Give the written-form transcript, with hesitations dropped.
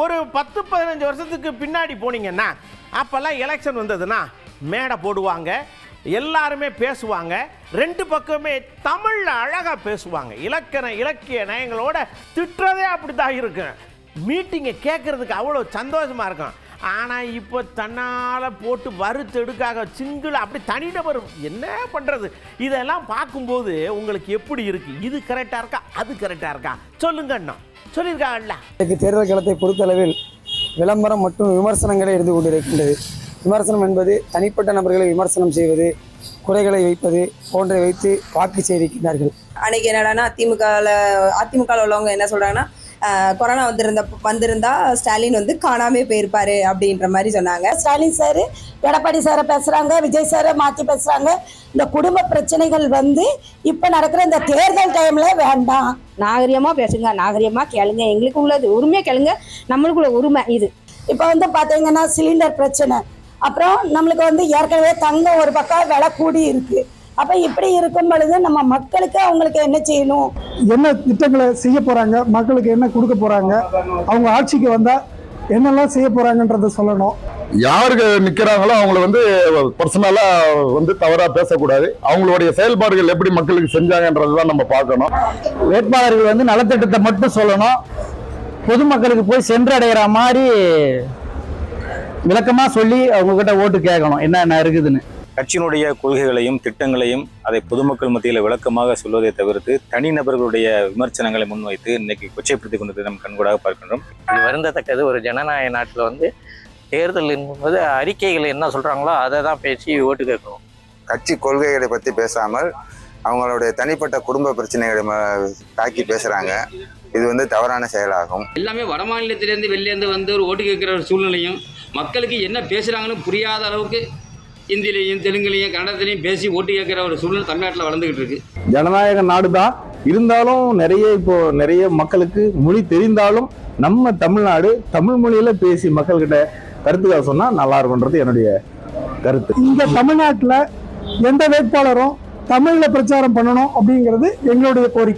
ஒரு 10-15 வருஷத்துக்கு பின்னாடி போனீங்கன்னா அப்போல்லாம் எலெக்ஷன் வந்ததுன்னா மேடை போடுவாங்க, எல்லாருமே பேசுவாங்க, ரெண்டு பக்கமே தமிழில் அழகாக பேசுவாங்க. இலக்கிய நயங்களோட திட்டுறதே அப்படி தான் இருக்கும். மீட்டிங்கை கேட்குறதுக்கு அவ்வளோ சந்தோஷமாக இருக்கும். ஆனால் இப்போ தன்னால் போட்டு வறுத்தெடுக்காக சிங்கிள் அப்படி தனிநபர் என்ன பண்ணுறது? இதெல்லாம் பார்க்கும்போது உங்களுக்கு எப்படி இருக்குது? இது கரெக்டாக இருக்கா, அது கரெக்டாக இருக்கா? சொல்லுங்கண்ணா. சொல்லியிருக்காங்கல்ல, தேர்தல் காலத்தை பொறுத்தளவில் விளம்பரம் மற்றும் விமர்சனங்களே இருந்து கொண்டிருக்கின்றது. விமர்சனம் என்பது தனிப்பட்ட நபர்களை விமர்சனம் செய்வது, குறைகளை வைப்பது போன்றவை வைத்து வாக்கு சேகரிக்கிறார்கள். அன்னைக்கு என்னடானா அதிமுக உள்ளவங்க என்ன சொல்றாங்கன்னா, கொரோனா வந்திருந்தா ஸ்டாலின் வந்து காணாமே போயிருப்பாரு அப்படின்ற மாதிரி சொன்னாங்க. ஸ்டாலின் சார் எடப்பாடி சாரை பேசுறாங்க, விஜய் சாரை மாற்றி பேசுறாங்க. இந்த குடும்ப பிரச்சனைகள் வந்து இப்போ நடக்கிற இந்த தேர்தல் டைம்ல வேண்டாம். நாகரிகமா பேசுங்க, நாகரிகமா கேளுங்க, எங்களுக்கு உள்ளது உரிமையா கேளுங்க, நம்மளுக்குள்ள உரிமை இது. இப்போ வந்து பார்த்தீங்கன்னா சிலிண்டர் பிரச்சனை, அப்புறம் நம்மளுக்கு வந்து ஏற்கனவே தங்கம் ஒரு பக்கம் விலை கூடி இருக்கு. அப்போ இப்படி இருக்கும் பொழுது நம்ம மக்களுக்கு அவங்களுக்கு என்ன செய்யணும், என்ன திட்டங்களை செய்ய போறாங்க, மக்களுக்கு என்ன கொடுக்க போறாங்க, அவங்க ஆட்சிக்கு வந்தா என்னெல்லாம் செய்ய போறாங்கன்றத சொல்லணும். யாருக்கு நிக்கிறாங்களோ அவங்கள வந்து பர்சனலா வந்து தவறா பேசக்கூடாது. அவங்களுடைய செயல்பாடுகள் எப்படி மக்களுக்கு செஞ்சாங்கன்றதுதான் நம்ம பார்க்கணும். வேட்பாளர்கள் வந்து நலத்திட்டத்தை மட்டும் சொல்லணும், பொதுமக்களுக்கு போய் சென்றடைகிற மாதிரி விளக்கமா சொல்லி அவங்க கிட்ட ஓட்டு கேட்கணும் என்ன இருக்குதுன்னு. கட்சியினுடைய கொள்கைகளையும் திட்டங்களையும் அதை பொதுமக்கள் மத்தியில் விளக்கமாக சொல்வதை தவிர்த்து தனிநபர்களுடைய விமர்சனங்களை முன்வைத்து இன்னைக்கு கொச்சைப்படுத்திக் கொண்டது நம் கண்கூடாக பார்க்கின்றோம். இது வருந்தத்தக்கது. ஒரு ஜனநாயக நாட்டில் வந்து தேர்தல் என்பது அறிக்கைகள் என்ன சொல்றாங்களோ அதை தான் பேசி ஓட்டு கேட்கணும். கட்சி கொள்கைகளை பற்றி பேசாமல் அவங்களுடைய தனிப்பட்ட குடும்ப பிரச்சனைகளை தாக்கி பேசுறாங்க. இது வந்து தவறான செயலாகும். எல்லாமே வட மாநிலத்திலேருந்து வெளிலேருந்து வந்து ஒரு ஓட்டு கேட்குற ஒரு சூழ்நிலையும், மக்களுக்கு என்ன பேசுகிறாங்கன்னு புரியாத அளவுக்கு இந்தியிலையும் தெலுங்குலையும் கன்னடத்திலையும் பேசி ஓட்டு கேட்குற ஒரு சூழ்நிலை தமிழ்நாட்டில் வளர்ந்துக்கிட்டு இருக்கு. ஜனநாயக நாடு தான் இருந்தாலும் நிறைய மக்களுக்கு மொழி தெரிந்தாலும் நம்ம தமிழ்நாடு தமிழ் மொழியில பேசி மக்கள்கிட்ட கருத்துக்கள் சொன்னா நல்லா இருக்கும்ன்றது என்னுடைய கருத்து. இங்க தமிழ்நாட்டுல எந்த வேட்பாளரும் தமிழ்ல பிரச்சாரம் பண்ணணும் அப்படிங்கிறது எங்களுடைய கோரிக்கை.